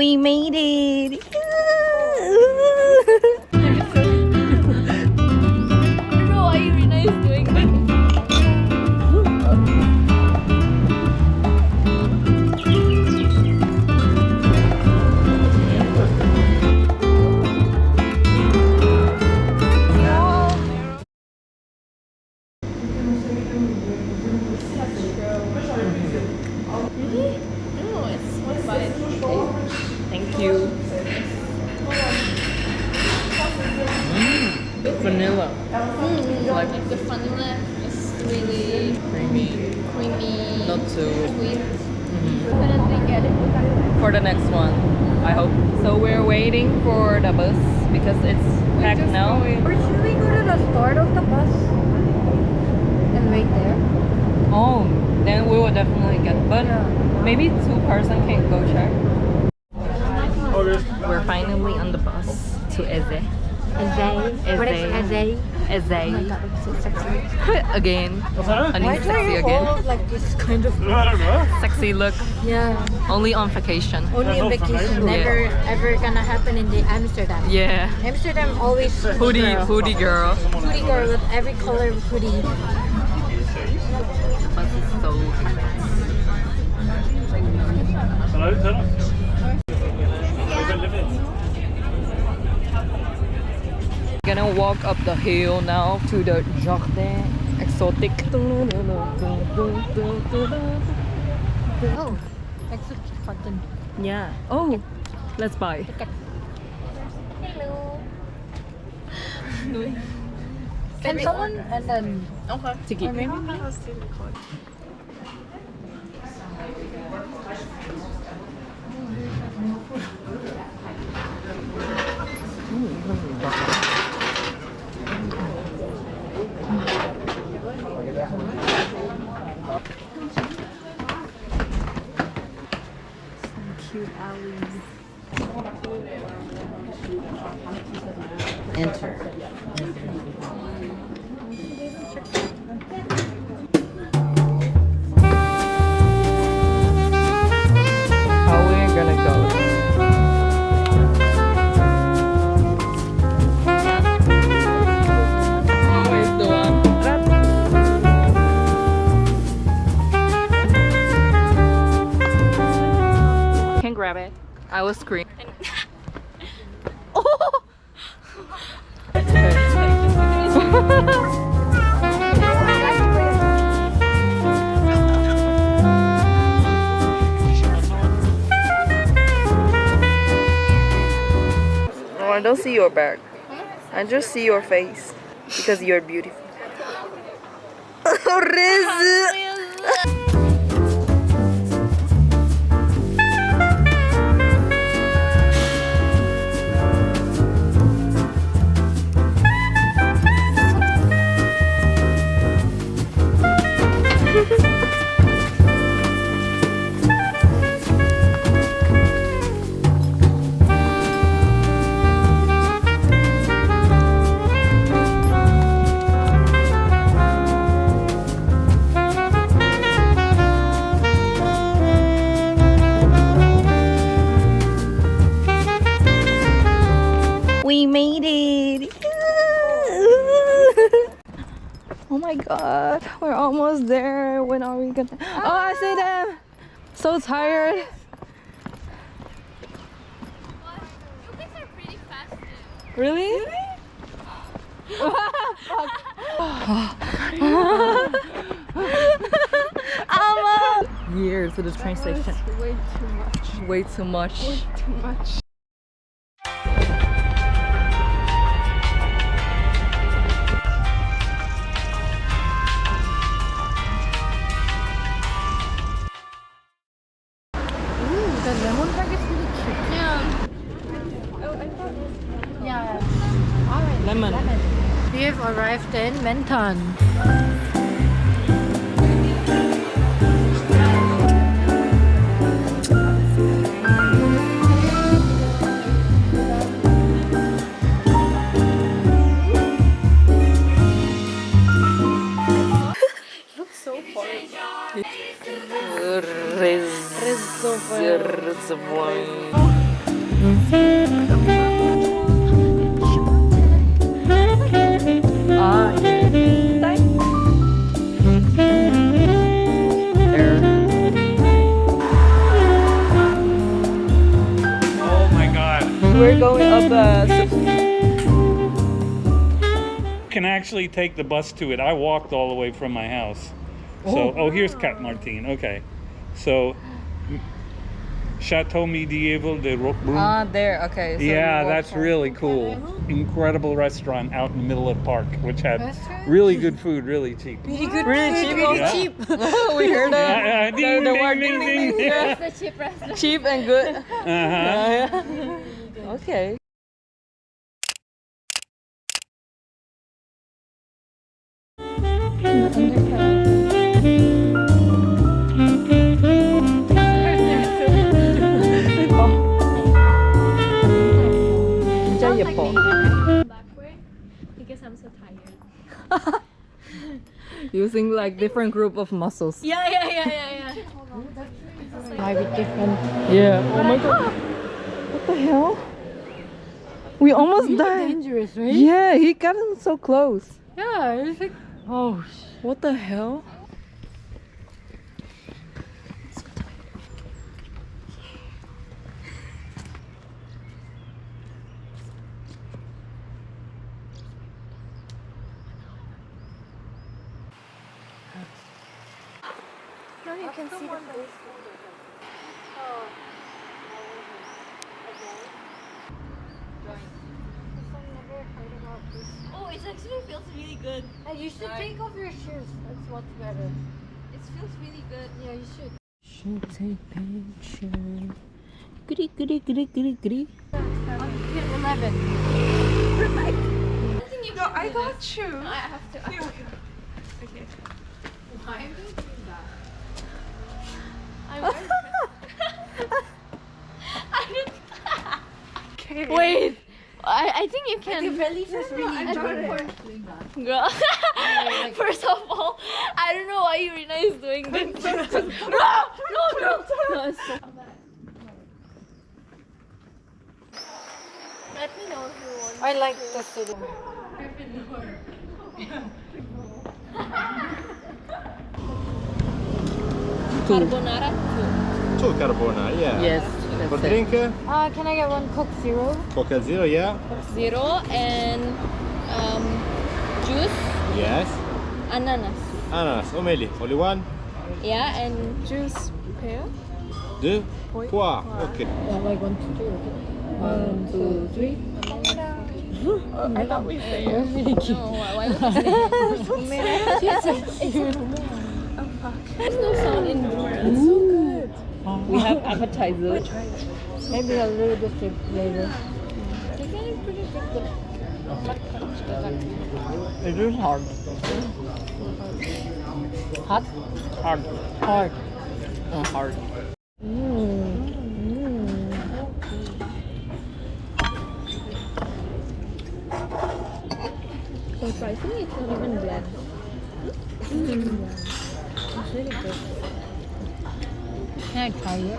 We made it! Why Irina is doing that? Thank you. Vanilla. Like the vanilla is really Creamy. creamy, Not too. sweet. Definitely get it. For the next one, I hope. So we're waiting for the bus because it's packed now. Or should we go to the start of the bus and wait there? Oh, then we will definitely get. But maybe 2-person can go check. We're finally on the bus to Èze. Èze. What is Èze? Èze. Oh my god, it's so sexy. Again. I Why need do sexy you again. hold like this kind of... Sexy look. Yeah. Only on vacation. Only on vacation. Never ever gonna happen in the Amsterdam. Yeah. Amsterdam always Hoodie girl. Hoodie girl with every color of hoodie. Bus is so gonna walk up the hill now to the jardin exotique. Oh, exotique cotton. Yeah. Oh, let's buy. Hello. Can someone and then Tiki. or maybe Cute alleys. Enter. How we're gonna go? Always the one. Can grab it. I will scream. Oh! No, I don't see your back. I just see your face because you're beautiful. Riz! We made it! Oh my god, we're almost there. When are we gonna... Oh, I see them! So tired. You guys are pretty fast too. Really? Years to the train station. way too much. Way too much. Too much. Ooh, the lemon bag is really cute. Yeah. Yeah. Orange. Lemon. We have arrived in Menton. Reservoir. Can actually take the bus to it. I walked all the way from my house. So, oh, here's Cap Martin. Okay. So, Chateau Medieval de Roquebrune. Ah, there. Okay. So Yeah, you walk that's from- really cool. Incredible restaurant out in the middle of the park, which had really good food, really cheap. Really cheap. Yeah. Cheap. We heard Yeah, ding, the ding, word ding, ding, ding. Yeah. The cheap restaurant. Cheap and good. Uh-huh. Okay. 진짜 예뻐. Backward because I'm so tired. Using like different group of muscles. Yeah. Might be different. Yeah. Oh my god. What the hell? We almost died. Dangerous, right? Yeah, he got him so close. Yeah, it's like, oh, What the hell? Now you can see the place. Oh, it actually feels really good. you should take off your shoes. That's what's better. It feels really good. Yeah, you should. Should take picture. Goody, goody, goody, goody, goody. 11. I think you No, I got you. I have to. Here we go. Okay. Why are you doing that? Okay. Wait. I think you can. The belly is really good. Girl. First of all, I don't know why Irina is doing this. No, stop. Let me know if you want. I like the city. Carbonara Two carbonara, yeah. Yes. For That's it. drink, Can I get one Coke Zero? Coca Zero, yeah. 0 and juice, Yes. ananas. Ananas, omeli, only one, Yeah, and juice pear. deux, poire. Okay. Yeah, like 1, 2, 1, 2, 3. I thought we said it. Really cute. No, why would you say There's no sound in It's so good. We have appetizer. Maybe a little bit of flavor. It is hard. Hot? Hard. Hard. Hard. Surprisingly, it's not even bland. It's really good. Can I try it?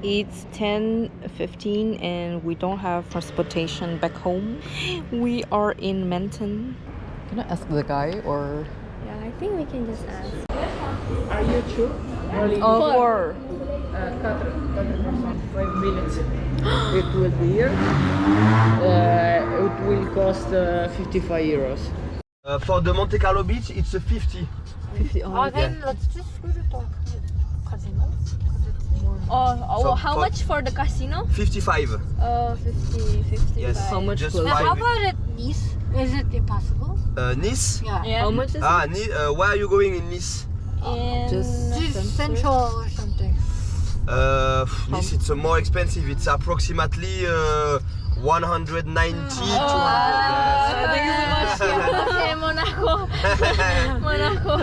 It's 10:15 and we don't have transportation back home. We are in Menton. Can I ask the guy or? Yeah, I think we can just ask. Are you two? Oh, for 5 minutes. It will be here. It will cost 55 euros. For the Monte Carlo beach, it's a 50. 50. Oh, then let's just go to the casino. Oh, how for- much for the casino? 55. 55. Yes. How much Just close? Now, how 5. about at Nice? Is it impossible? Nice? Yeah. Yeah. How much is Ah, where are you going in Nice? And Just central or something. Nice, it's more expensive. It's approximately 190 Thank you so much. Okay, Monaco. Monaco.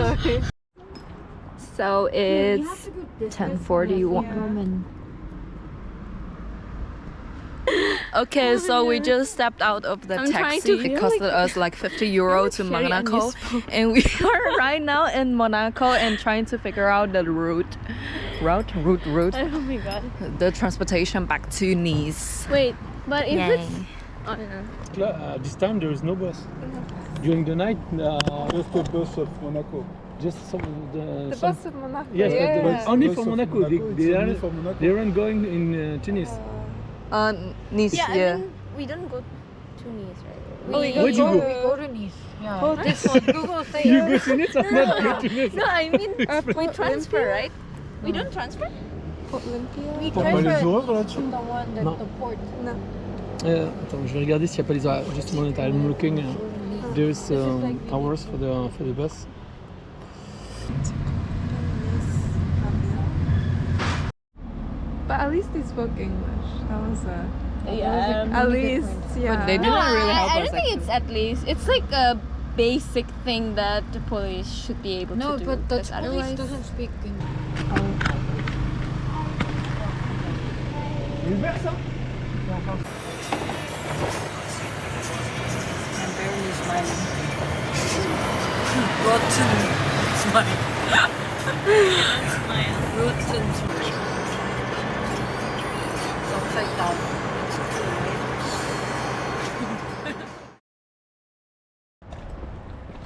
So it's 10:41. Okay, so we just stepped out of the I'm trying taxi. to- It costed us like 50 euro to carry Monaco, and we are right now in Monaco and trying to figure out the route. route. Oh my god. The transportation back to Nice. Wait, but if Yay. it's... Oh, no. This time there is no bus. During the night, just the bus of Monaco. Just some The some, bus of Monaco. yes, yeah. but only for Bus of Monaco. Monaco, They it's are only for Monaco. they aren't going in Tunis. Nice, Yeah, yeah. I mean, we don't go to Nice, right? Oh, Where'd you go? We go to Nice. Yeah. Oh, That's what Google says. You go to Tunis or not go to Tunis? No, I mean, we transfer, right? We don't transfer? We T'as pas les horaires là-dessus? the one that No. the port. No. Attends, je vais regarder s'il n'y a pas les horaires. Justement, I'm looking. There's hours for the bus. But at least they spoke English. That was Yeah. at least, yeah. But they No, didn't really help I us. don't think it's at least. It's like a basic thing that the police should be able No, to do. but the 'cause police otherwise, doesn't speak English.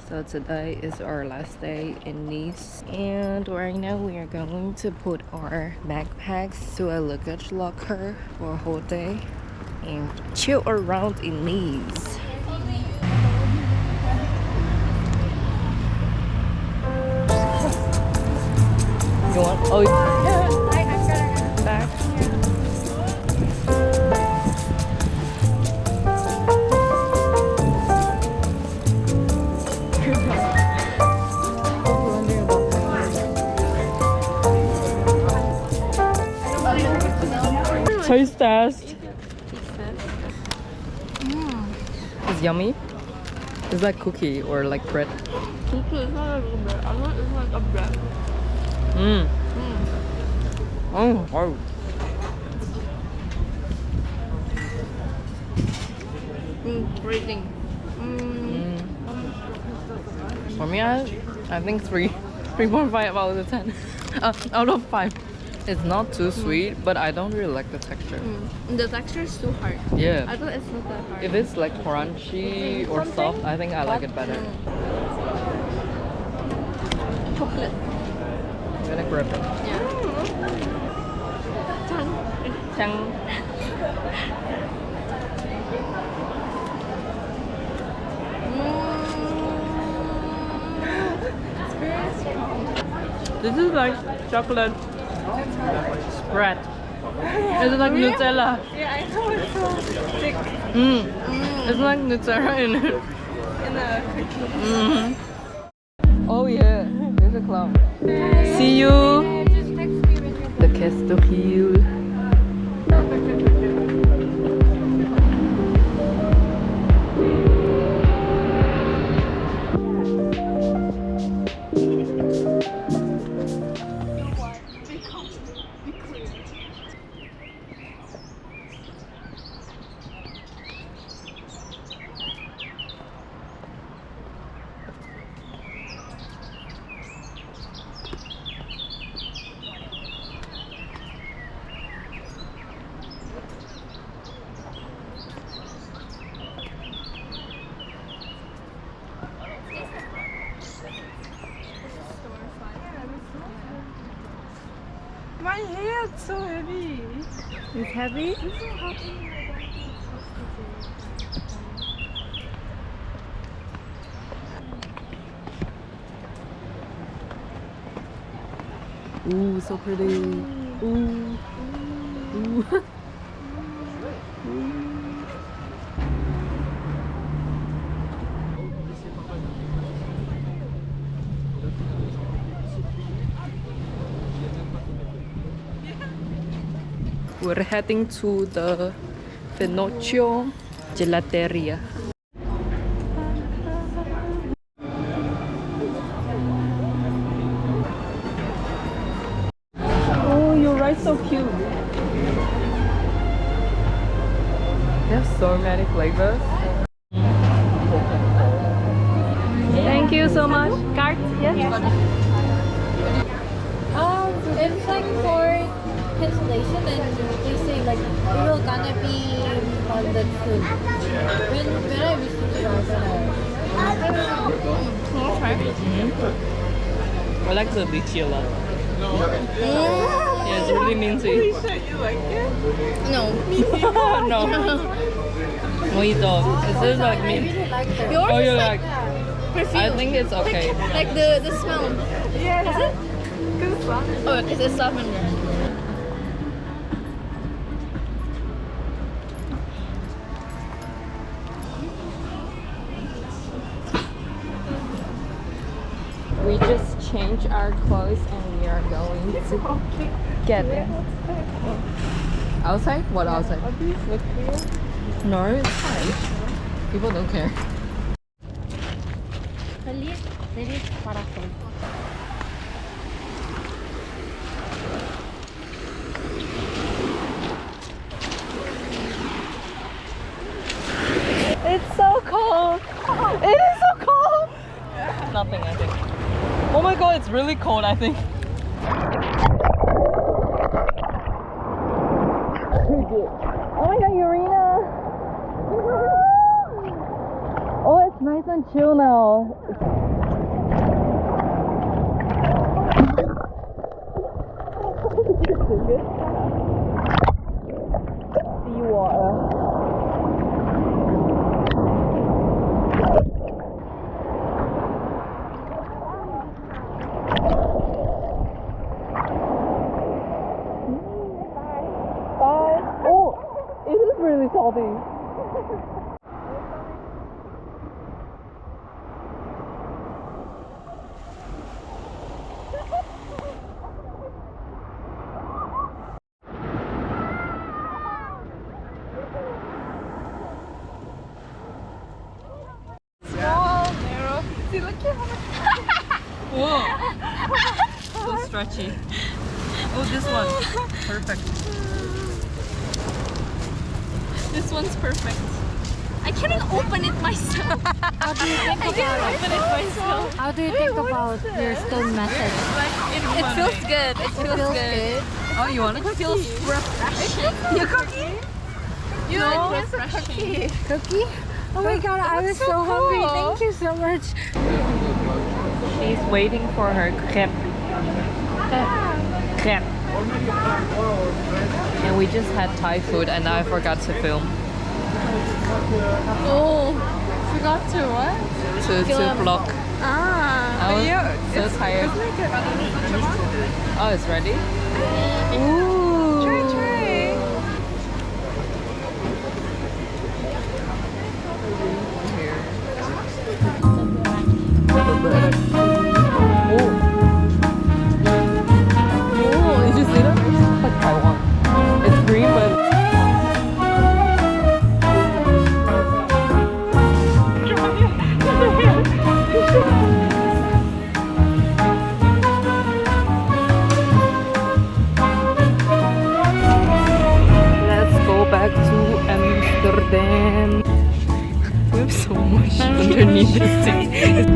So today is our last day in Nice, and right now we are going to put our backpacks to a luggage locker for a whole day and chill around in Nice. You want? Oh, back. Taste test. It's yummy. It's like cookie or like bread. Mmm. Oh, wow. rating. For me, I think 3.5 out of 10. Out of 5. It's not too sweet, but I don't really like the texture. The texture is too hard. Yeah. I thought it's not that hard. If it's like crunchy or soft, I think I like it better. Chocolate. I'm gonna grab it. Yeah. Chang. This is like chocolate spread. It's like Nutella. Yeah, I know, it's so thick It's like Nutella in it. in a cookie. Oh yeah, there's a clown. See you. Just text me when you're The Cathédrale. My hair is so heavy. It's heavy. Ooh, so pretty. Ooh. Ooh. We're heading to the Finocchio Gelateria. Oh, your rice so cute. They have so many flavors. Thank you so much. Card? Yes. it's like for cancellation, and they say like we will gonna be funded soon. When I received the I like the lychee a lot. Yeah, it's really minty. You like it? No. No. Mojito. Is this like I mint? really like it. Oh, you like? Perfume. I think it's okay. Like the smell. Yeah. Is it? Because it's lavender. Oh, because it's lavender. We just changed our clothes and we are going to get it. Outside? What outside? No, it's fine. People don't care. It's so cold. It is so cold. Nothing, I think. Oh my god, it's really cold, I think. Oh my god, Urina! Oh, it's nice and chill now. Seawater. Really salty. Small, narrow. See, look at how much. Whoa. So stretchy. Oh, this one. Perfect. This one's perfect. I cannot open it myself. How do you think about it? Open it myself. How do you think about your stone method? It feels good. It feels good. Oh, you want it? It feels refreshing. Your cookie? You No, like it's a refreshing. Cookie? Oh my god, I was so hungry. Thank you so much. She's waiting for her crepe. Crepe. And we just had Thai food and I forgot to film. Oh, forgot to what? To vlog. Ah. I was so tired. Oh, it's ready? Ooh. Try. Oh, did you see that? It's like Taiwan. It's green, but let's go back to Amsterdam. We have so much underneath this thing.